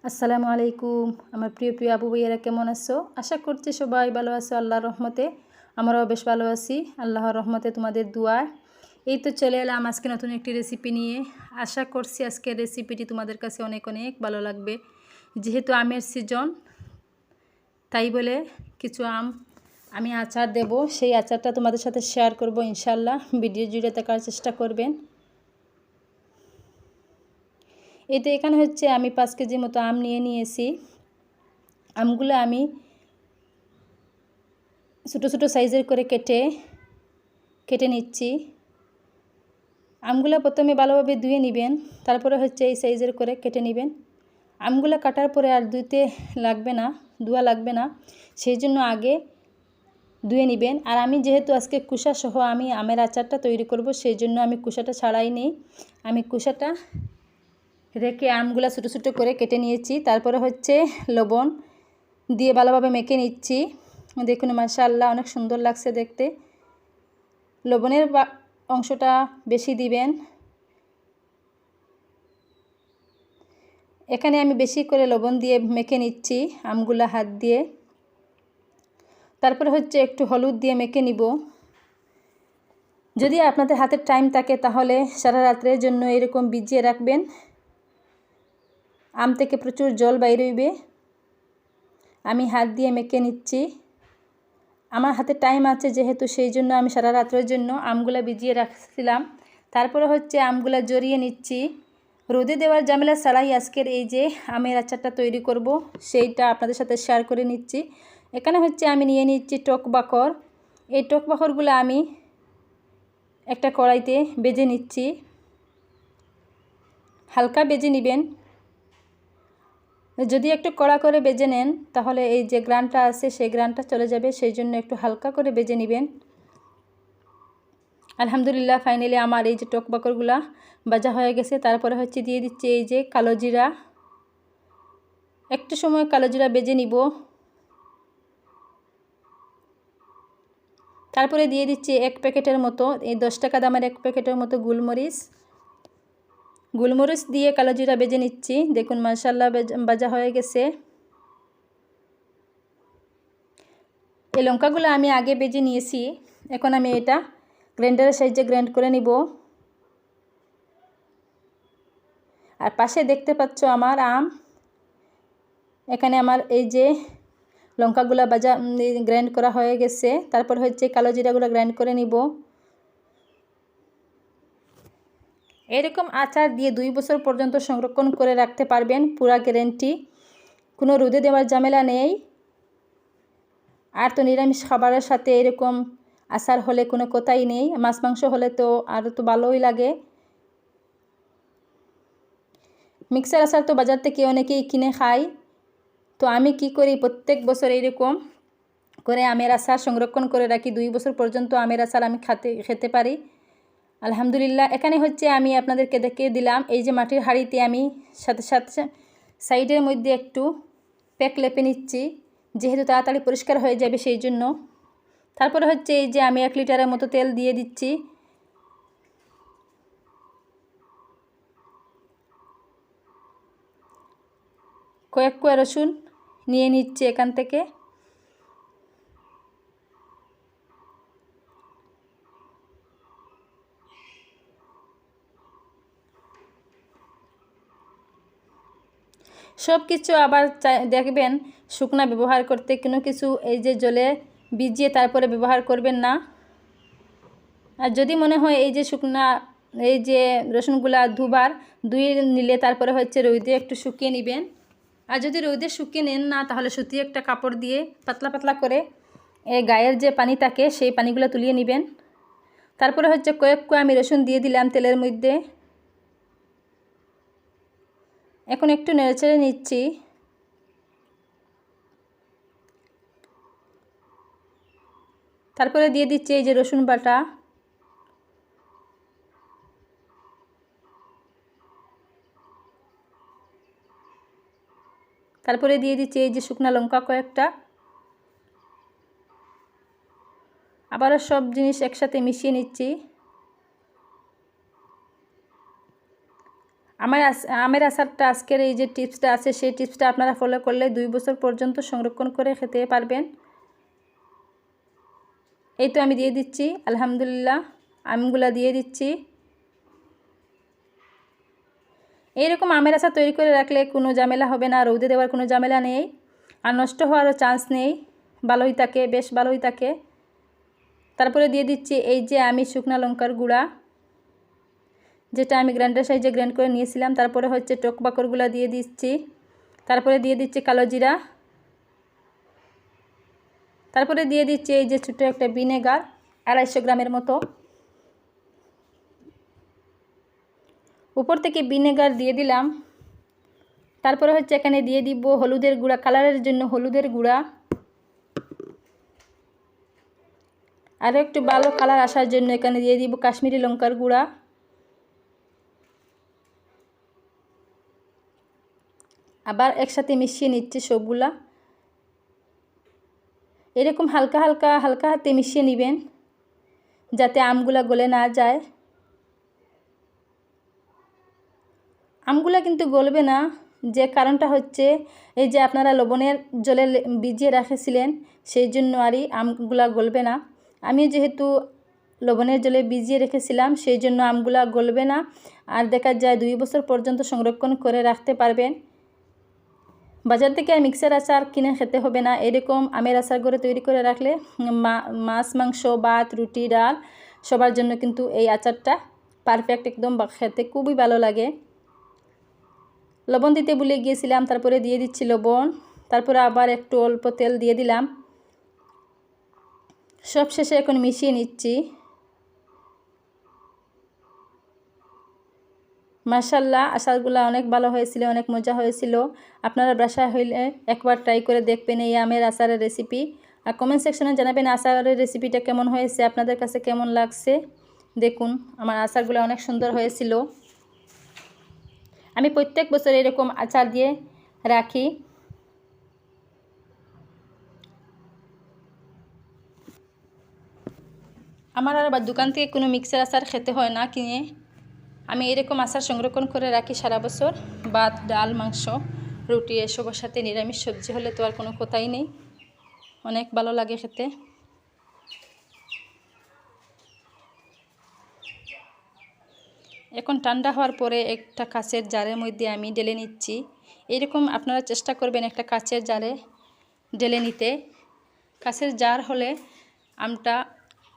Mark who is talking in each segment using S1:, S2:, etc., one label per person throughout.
S1: আসসালামু আলাইকুম। আমার প্রিয় প্রিয় আপু ভাইয়েরা কেমন আছো? আশা করছি সবাই ভালো আছো আল্লাহর রহমতে। আমরাও বেশ ভালো আছি আল্লাহর রহমতে, তোমাদের দুয়ায়। এই তো চলে এলাম আজকে নতুন একটি রেসিপি নিয়ে। আশা করছি আজকের রেসিপিটি তোমাদের কাছে অনেক অনেক ভালো লাগবে। যেহেতু আমের সিজন, তাই বলে কিছু আমি আচার দেব। সেই আচারটা তোমাদের সাথে শেয়ার করব ইনশাল্লাহ। ভিডিও জুড়ে থাকার চেষ্টা করবেন। এই তো এখানে হচ্ছে আমি 5 কেজি মতো আম নিয়েছি। আমগুলো আমি ছোটো ছোটো সাইজের করে কেটে নিচ্ছি। আমগুলো প্রথমে ভালোভাবে ধুয়ে নেবেন, তারপরে হচ্ছে এই সাইজের করে কেটে নেবেন। আমগুলো কাটার পরে আর ধোয়া লাগবে না, সেই জন্য আগে ধুয়ে নেবেন। আর আমি যেহেতু আজকে কুসা সহ আমি আমের আচারটা তৈরি করব, সেই জন্য আমি কুসাটা ছাড়াই নেই। আমি কুসাটা রেখে আমগুলো ছোটো ছোটো করে কেটে নিয়েছি। তারপরে হচ্ছে লবণ দিয়ে ভালোভাবে মেখে নিচ্ছি। দেখুন মাশাআল্লাহ অনেক সুন্দর লাগছে দেখতে। লবণের অংশটা বেশি দিবেন। এখানে আমি বেশি করে লবণ দিয়ে মেখে নিচ্ছি আমগুলা হাত দিয়ে। তারপরে হচ্ছে একটু হলুদ দিয়ে মেখে নিব। যদি আপনাদের হাতে টাইম থাকে তাহলে সারা রাত্রের জন্য এরকম ভিজিয়ে রাখবেন। আম থেকে প্রচুর জল বাইর হইবে। আমি হাত দিয়ে মেখে নিচ্ছি। আমার হাতে টাইম আছে যেহেতু, সেই জন্য আমি সারা রাত্রের জন্য আমগুলা ভিজিয়ে রাখছিলাম। তারপরে হচ্ছে আমগুলা জড়িয়ে নিচ্ছি। রোদে দেওয়ার ঝামেলা ছাড়াই আজকের এই যে আমের আচারটা তৈরি করব, সেইটা আপনাদের সাথে শেয়ার করে নিচ্ছি। এখানে হচ্ছে আমি নিয়ে নিচ্ছি টক বাকর। এই টক বাকরগুলো আমি একটা কড়াইতে ভেজে নিচ্ছি। হালকা ভেজে নেবেন। যদি একটু কড়া করে ভেজে নেন তাহলে এই যে গ্রানটা আছে সেই গ্রানটা চলে যাবে, সেই জন্য একটু হালকা করে ভেজে নেবেন। আলহামদুলিল্লাহ ফাইনালি আমার এই যে টক বাকরগুলা ভাজা হয়ে গেছে। তারপরে হচ্ছে দিয়ে দিচ্ছি এই যে কালো জিরা। একটু সময় কালো জিরা ভেজে নিব। তারপরে দিয়ে দিচ্ছি 1 প্যাকেটের মতো, এই 10 টাকা দামের 1 প্যাকেটের মতো গোলমরিচ দিয়ে কালো জিরা ভেজে নিচ্ছি। দেখুন মাশাআল্লাহ ভাজা হয়ে গেছে। এই লঙ্কাগুলো আমি আগে ভেজে নিয়েছি। এখন আমি এটা গ্রাইন্ডারের সাহায্যে গ্রাইন্ড করে নিব। আর পাশে দেখতে পাচ্ছ আমার আম। এখানে আমার এই যে লঙ্কাগুলো গ্রাইন্ড করা হয়ে গেছে। তারপর হচ্ছে কালো জিরাগুলো গ্রাইন্ড করে নিব। এরকম আচার দিয়ে 2 বছর পর্যন্ত সংরক্ষণ করে রাখতে পারবেন, পুরা গ্যারান্টি। কোনো রোদে দেওয়ার ঝামেলা নেই। আর তো নিরামিষ খাবারের সাথে এরকম আচার হলে কোনো কথাই নেই। মাছ মাংস হলে তো আরও তো ভালোই লাগে। মিক্সার আচার তো বাজার থেকে অনেকেই কিনে খায়। তো আমি কি করি, প্রত্যেক বছর এরকম করে আমের আচার সংরক্ষণ করে রাখি। 2 বছর পর্যন্ত আমের আচার আমি খেতে পারি আলহামদুলিল্লাহ। এখানে হচ্ছে আমি আপনাদেরকে দেখিয়ে দিলাম এই যে মাটির হাঁড়িতে আমি সাথে সাথে সাইডের মধ্যে একটু প্যাক লেপে নিচ্ছি, যেহেতু তাড়াতাড়ি পরিষ্কার হয়ে যাবে সেই জন্য। তারপরে হচ্ছে এই যে আমি 1 লিটারের মতো তেল দিয়ে দিচ্ছি। কয়েক কোয়া রসুন নিয়ে নিচ্ছি এখান থেকে। সব কিছু আবার দেখবেন শুকনা ব্যবহার করতে, কোনো কিছু এই যে জলে ভিজিয়ে তারপরে ব্যবহার করবেন না। আর যদি মনে হয় এই যে শুকনা এই যে রসুনগুলা ধুয়ে নিলে তারপরে হচ্ছে রোদে একটু শুকিয়ে নেবেন। আর যদি রোদে শুকিয়ে নেন না, তাহলে সুতি একটা কাপড় দিয়ে পাতলা পাতলা করে এই গায়ের যে পানি থাকে সেই পানিগুলো তুলিয়ে নেবেন। তারপরে হচ্ছে কয়েক কোয়া আমি রসুন দিয়ে দিলাম তেলের মধ্যে। এখন একটু নেড়েচেড়ে নিচ্ছি। তারপরে দিয়ে দিচ্ছি এই যে রসুন বাটা। তারপরে দিয়ে দিচ্ছি এই যে শুকনা লঙ্কা কয়েকটা। আবারও সব জিনিস একসাথে মিশিয়ে নিচ্ছি। আমের আচারটা আজকের এই যে টিপসটা আছে সেই টিপসটা আপনারা ফলো করলে 2 বছর পর্যন্ত সংরক্ষণ করে খেতে পারবেন। এই তো আমি দিয়ে দিচ্ছি, আলহামদুলিল্লাহ আমগুলা দিয়ে দিচ্ছি। এইরকম আমের আচার তৈরি করে রাখলে কোনো ঝামেলা হবে না, রৌদে দেওয়ার কোনো ঝামেলা নেই, আর নষ্ট হওয়ারও চান্স নেই, ভালোই থাকে, বেশ ভালোই থাকে। তারপরে দিয়ে দিচ্ছি এই যে আমি শুকনা লঙ্কার গুঁড়া, যেটা আমি গ্রাইন্ডার সাইজে গ্রাইন্ড করে নিয়েছিলাম। তারপরে হচ্ছে টক বাকরগুলা দিয়ে দিচ্ছি। তারপরে দিয়ে দিচ্ছি কালো জিরা। তারপরে দিয়ে দিচ্ছি এই যে ছোটো একটা ভিনেগার 250 গ্রামের মতো। উপর থেকে ভিনেগার দিয়ে দিলাম। তারপরে হচ্ছে এখানে দিয়ে দিব হলুদের গুঁড়া, কালারের জন্য হলুদের গুঁড়া, আরও একটু ভালো কালার আসার জন্য এখানে দিয়ে দিব কাশ্মীরি লঙ্কার গুঁড়া। আবার একসাথে মিশিয়ে নিচ্ছি সবগুলা। এরকম হালকা হাতে মিশিয়ে নেবেন যাতে আমগুলা গলে না যায়। আমগুলা কিন্তু গলবে না, যে কারণটা হচ্ছে এই যে আপনারা লবণের জলে ভিজিয়ে রেখেছিলেন, সেই জন্য আরই আমগুলা গলবে না। আমি যেহেতু লবণের জলে ভিজিয়ে রেখেছিলাম সেই জন্য আমগুলা গলবে না, আর দেখা যায় 2 বছর পর্যন্ত সংরক্ষণ করে রাখতে পারবেন। বাজার থেকে মিক্সার আচার কিনে খেতে হবে না, এরকম আমের আচার করে তৈরি করে রাখলে মাছ, মাংস, ভাত, রুটি, ডাল সবার জন্য কিন্তু এই আচারটা পারফেক্ট, একদম খেতে খুবই ভালো লাগে। লবণ দিতে ভুলে গিয়েছিলাম, তারপরে দিয়ে দিচ্ছি লবণ। তারপরে আবার একটু অল্প তেল দিয়ে দিলাম। সব শেষে এখন মিশিয়ে নিচ্ছি। মাশাআল্লাহ আচারগুলো অনেক ভালো হয়েছিল, অনেক মজা হয়েছিল। আপনারা বাসায় হইলে একবার ট্রাই করে দেখবেন এই আমের আচারের রেসিপি, আর কমেন্ট সেকশনে জানাবেন আচারের রেসিপিটা কেমন হয়েছে, আপনাদের কাছে কেমন লাগছে। দেখুন আমার আচারগুলো অনেক সুন্দর হয়েছিল। আমি প্রত্যেক বছর এরকম আচার দিয়ে রাখি। আমার আর দোকান থেকে কোনো মিক্সার আচার খেতে হয় না কিনে, আমি এরকম আচার সংরক্ষণ করে রাখি সারা বছর। ভাত, ডাল, মাংস, রুটি এসবের সাথে নিরামিষ সবজি হলে তো আর কোনো কথাই নেই, অনেক ভালো লাগে খেতে। এখন ঠান্ডা হওয়ার পরে একটা কাঁচের জারের মধ্যে আমি ঢেলে নিচ্ছি। এরকম আপনারা চেষ্টা করবেন একটা কাঁচের জারে ঢেলে নিতে। কাঁচের জার হলে আমটা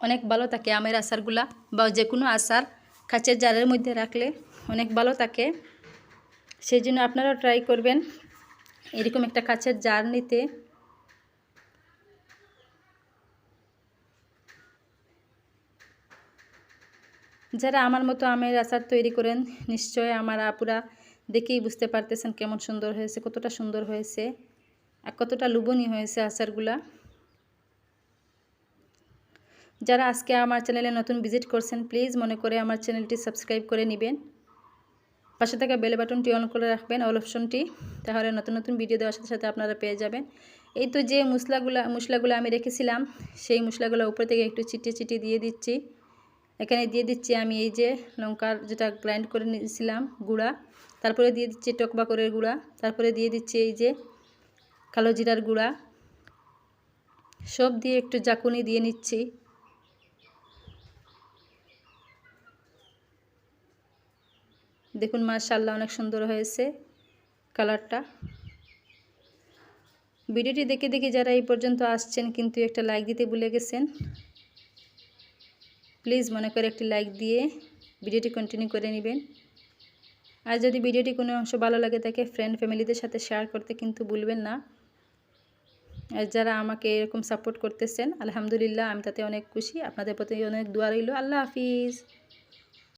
S1: অনেক ভালো থাকে, আমের আচারগুলা বা যে কোনো আচার কাঁচের জারের মধ্যে রাখলে অনেক ভালো থাকে। সেই জন্য আপনারাও ট্রাই করবেন এরকম একটা কাঁচের জার নিতে। যারা আমার মতো আমের আচার তৈরি করেন নিশ্চয় আমার আপুরা দেখেই বুঝতে পারতেছেন কেমন সুন্দর হয়েছে, কতটা সুন্দর হয়েছে আর কতটা লোভনীয় হয়েছে আচারগুলা। যারা আজকে আমার চ্যানেলে নতুন ভিজিট করছেন প্লিজ মনে করে আমার চ্যানেলটি সাবস্ক্রাইব করে নেবেন, পাশে থাকা বেল বাটনটি অন করে রাখবেন, অল অপশনটি, তাহলে নতুন নতুন ভিডিও দেওয়ার সাথে সাথে আপনারা পেয়ে যাবেন। এই তো যে মশলাগুলো আমি রেখেছিলাম সেই মশলাগুলো উপর থেকে একটু চিটিয়ে দিয়ে দিচ্ছি। এখানে দিয়ে দিচ্ছি আমি এই যে লঙ্কার যেটা গ্রাইন্ড করে নিয়েছিলাম গুঁড়া, তারপরে দিয়ে দিচ্ছি টক বাকরের গুঁড়া, তারপরে দিয়ে দিচ্ছি এই যে কালো জিরার গুঁড়া, সব দিয়ে একটু জাকুনি দিয়ে নিচ্ছি। দেখুন মাশাআল্লাহ অনেক সুন্দর হয়েছে কালারটা। ভিডিওটি দেখে যারা এই পর্যন্ত আসছেন কিন্তু একটা লাইক দিতে ভুলে গেছেন, প্লিজ মনে করে একটি লাইক দিয়ে ভিডিওটি কন্টিনিউ করে নেবেন। আর যদি ভিডিওটি কোনো অংশ ভালো লাগে থাকে ফ্রেন্ড ফ্যামিলিদের সাথে শেয়ার করতে কিন্তু ভুলবেন না। আর যারা আমাকে এরকম সাপোর্ট করতেছেন আলহামদুলিল্লাহ আমি তাতে অনেক খুশি, আপনাদের প্রতি অনেক দোয়া রইল। আল্লাহ হাফিজ।